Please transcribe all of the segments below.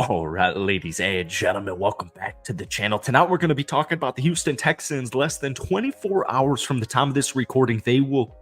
All right, ladies and gentlemen, welcome back to the channel. Tonight, we're going to be talking about the Houston Texans. Less than 24 hours from the time of this recording, they will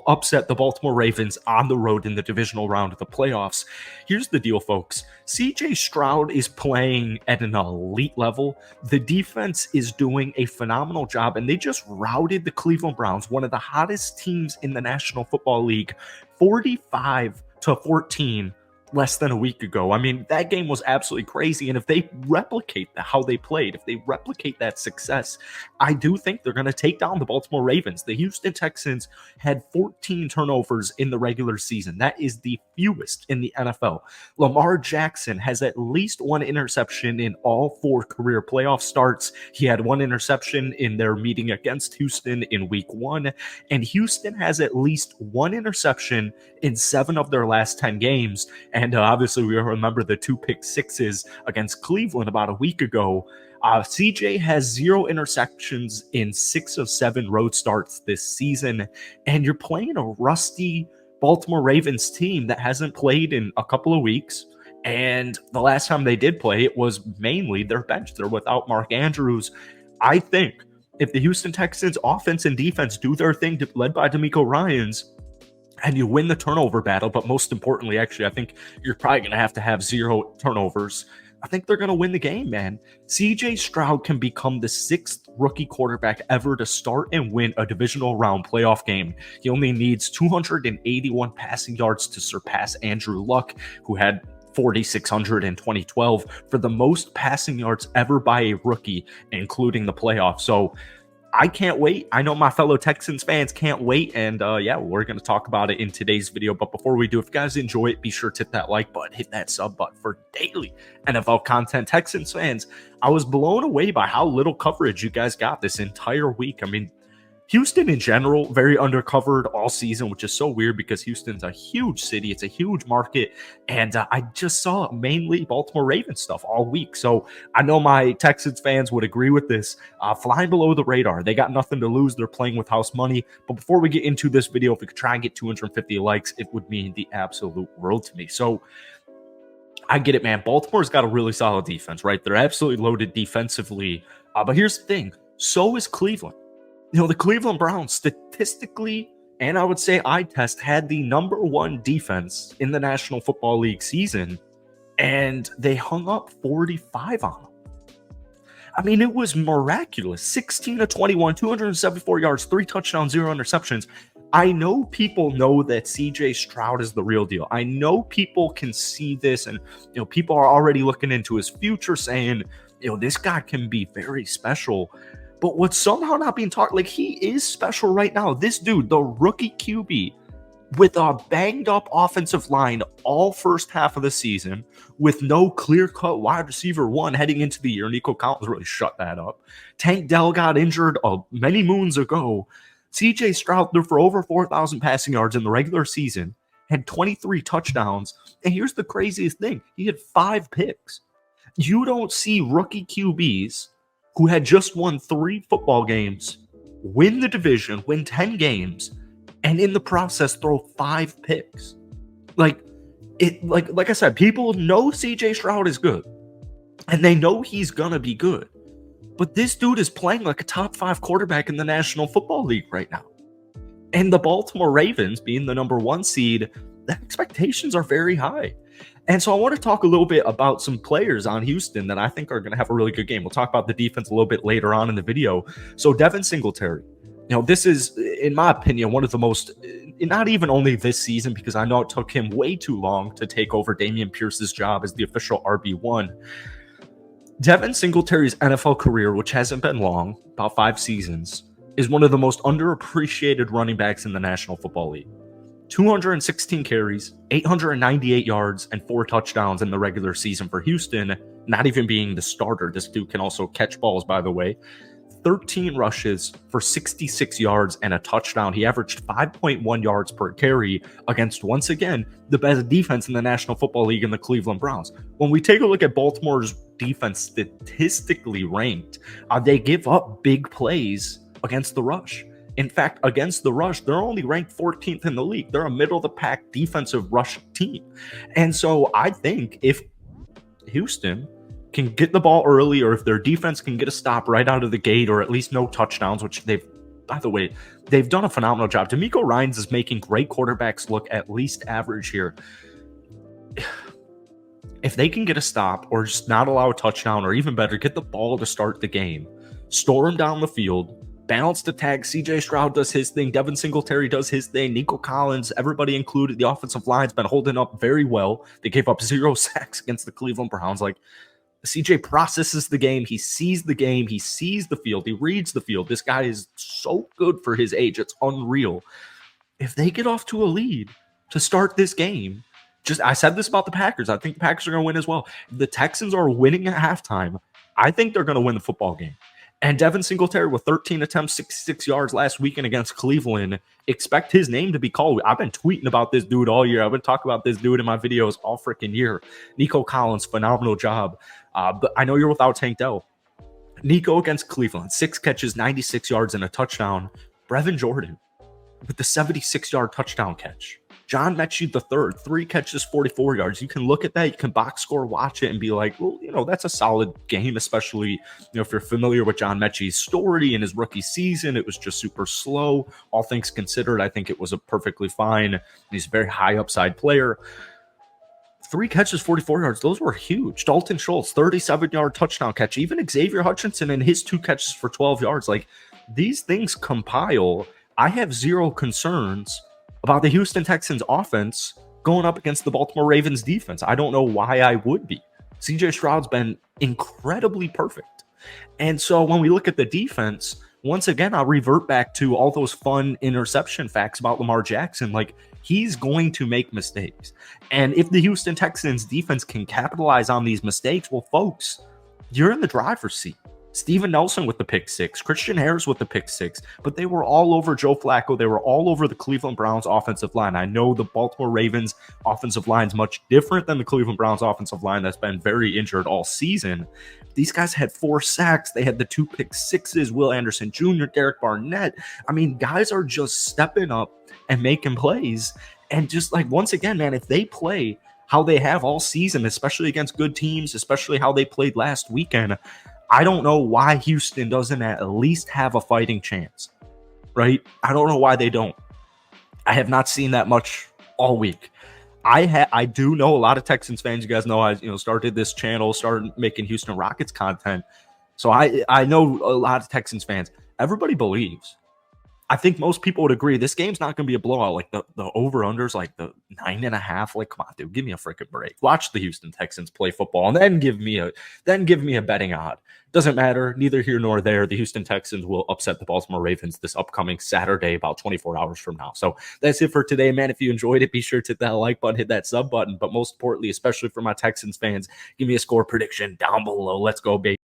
upset the Baltimore Ravens on the road in the divisional round of the playoffs. Here's the deal, folks. CJ Stroud is playing at an elite level. The defense is doing a phenomenal job, and they just routed the Cleveland Browns, one of the hottest teams in the National Football League, 45-14. Less than a week ago. I mean, that game was absolutely crazy. And if they replicate how they played, if they replicate that success, I do think they're going to take down the Baltimore Ravens. The Houston Texans had 14 turnovers in the regular season. That is the fewest in the NFL. Lamar Jackson has at least one interception in all 4 career playoff starts. He had one interception in their meeting against Houston in week 1. And Houston has at least one interception in 7 of their last 10 games. And obviously, we remember the 2 pick sixes against Cleveland about a week ago. CJ has 0 interceptions in 6 of 7 road starts this season. And you're playing a rusty Baltimore Ravens team that hasn't played in a couple of weeks. And the last time they did play, it was mainly their bench. They're without Mark Andrews. I think if the Houston Texans offense and defense do their thing, led by DeMeco Ryans, and you win the turnover battle, but most importantly, actually, I think you're probably going to have 0 turnovers. I think they're going to win the game, man. CJ Stroud can become the 6th rookie quarterback ever to start and win a divisional round playoff game. He only needs 281 passing yards to surpass Andrew Luck, who had 4,600 in 2012 for the most passing yards ever by a rookie, including the playoffs. So I can't wait. I know my fellow Texans fans can't wait. And yeah, we're going to talk about it in today's video. But before we do, if you guys enjoy it, be sure to hit that like button, hit that sub button for daily NFL content. Texans fans, I was blown away by how little coverage you guys got this entire week. I mean, Houston in general, very undercovered all season, which is so weird because Houston's a huge city. It's a huge market. And I just saw mainly Baltimore Ravens stuff all week. So I know my Texans fans would agree with this. Flying below the radar. They got nothing to lose. They're playing with house money. But before we get into this video, if we could try and get 250 likes, it would mean the absolute world to me. So I get it, man. Baltimore's got a really solid defense, right? They're absolutely loaded defensively. But here's the thing. So is Cleveland. You know, the Cleveland Browns statistically, and I would say eye test, had the #1 defense in the National Football League season, and they hung up 45 on them. I mean, it was miraculous. 16-21, 274 yards, 3 touchdowns, 0 interceptions. I know people know that CJ Stroud is the real deal. I know people can see this, and you know, people are already looking into his future, saying, you know, this guy can be very special. But what's somehow not being talked, like, he is special right now. This dude, the rookie QB, with a banged up offensive line all first half of the season, with no clear-cut wide receiver 1 heading into the year. Nico Collins really shut that up. Tank Dell got injured many moons ago. CJ Stroud threw for over 4,000 passing yards in the regular season, had 23 touchdowns. And here's the craziest thing. He had 5 picks. You don't see rookie QBs who had just won 3 football games, win the division, win 10 games, and in the process throw 5 picks. Like I said, people know CJ Stroud is good, and they know he's gonna be good. But this dude is playing like a top 5 quarterback in the National Football League right now. And the Baltimore Ravens, being the #1 seed, the expectations are very high. And so I want to talk a little bit about some players on Houston that I think are going to have a really good game. We'll talk about the defense a little bit later on in the video. So Devin Singletary, you know, this is, in my opinion, one of the most, not even only this season, because I know it took him way too long to take over Dameon Pierce's job as the official RB1. Devin Singletary's NFL career, which hasn't been long, about 5 seasons, is one of the most underappreciated running backs in the National Football League. 216 carries, 898 yards, and 4 touchdowns in the regular season for Houston, not even being the starter. This dude can also catch balls, by the way. 13 rushes for 66 yards and a touchdown. He averaged 5.1 yards per carry against, once again, the best defense in the National Football League in the Cleveland Browns. When we take a look at Baltimore's defense statistically ranked, they give up big plays against the rush. In fact, against the rush, they're only ranked 14th in the league. They're a middle-of-the-pack defensive rush team. And so I think if Houston can get the ball early, or if their defense can get a stop right out of the gate, or at least no touchdowns, which by the way, they've done a phenomenal job. D'Amico Ryans is making great quarterbacks look at least average here. If they can get a stop or just not allow a touchdown, or even better, get the ball to start the game, storm down the field, balanced attack, CJ Stroud does his thing, Devin Singletary does his thing, Nico Collins, everybody included, the offensive line's been holding up very well. They gave up 0 sacks against the Cleveland Browns. Like, CJ processes the game, he sees the field, he reads the field. This guy is so good for his age. It's unreal. If they get off to a lead to start this game, I said this about the Packers. I think the Packers are going to win as well. If the Texans are winning at halftime, I think they're going to win the football game. And Devin Singletary with 13 attempts, 66 yards last weekend against Cleveland. Expect his name to be called. I've been tweeting about this dude all year. I've been talking about this dude in my videos all freaking year. Nico Collins, phenomenal job. But I know you're without Tank Dell. Nico against Cleveland, 6 catches, 96 yards, and a touchdown. Brevin Jordan with the 76-yard touchdown catch. John Mechie III, 3 catches, 44 yards. You can look at that, you can box score, watch it, and be like, well, that's a solid game, especially, if you're familiar with John Mechie's story in his rookie season. It was just super slow. All things considered, I think it was a perfectly fine. He's a very high upside player. 3 catches, 44 yards. Those were huge. Dalton Schultz, 37-yard touchdown catch. Even Xavier Hutchinson and his 2 catches for 12 yards. Like, these things compile. I have 0 concerns about the Houston Texans offense going up against the Baltimore Ravens defense. I don't know why I would be. CJ Stroud's been incredibly perfect. And so when we look at the defense, once again, I'll revert back to all those fun interception facts about Lamar Jackson. Like, he's going to make mistakes. And if the Houston Texans defense can capitalize on these mistakes, well, folks, you're in the driver's seat. Steven Nelson with the pick 6, Christian Harris with the pick 6, but they were all over Joe Flacco. They were all over the Cleveland Browns offensive line. I know the Baltimore Ravens offensive line is much different than the Cleveland Browns offensive line that's been very injured all season. These guys had 4 sacks. They had the 2 pick 6s, Will Anderson Jr., Derek Barnett. I mean, guys are just stepping up and making plays. And just like, once again, man, if they play how they have all season, especially against good teams, especially how they played last weekend, I don't know why Houston doesn't at least have a fighting chance, right? I don't know why they don't. I have not seen that much all week. I do know a lot of Texans fans. You guys know I started this channel, started making Houston Rockets content. So I know a lot of Texans fans. Everybody believes. I think most people would agree this game's not going to be a blowout. Like the over-unders, like the 9.5. Like, come on, dude, give me a freaking break. Watch the Houston Texans play football, and then give me a betting odd. Doesn't matter, neither here nor there. The Houston Texans will upset the Baltimore Ravens this upcoming Saturday, about 24 hours from now. So that's it for today, man. If you enjoyed it, be sure to hit that like button, hit that sub button. But most importantly, especially for my Texans fans, give me a score prediction down below. Let's go, baby.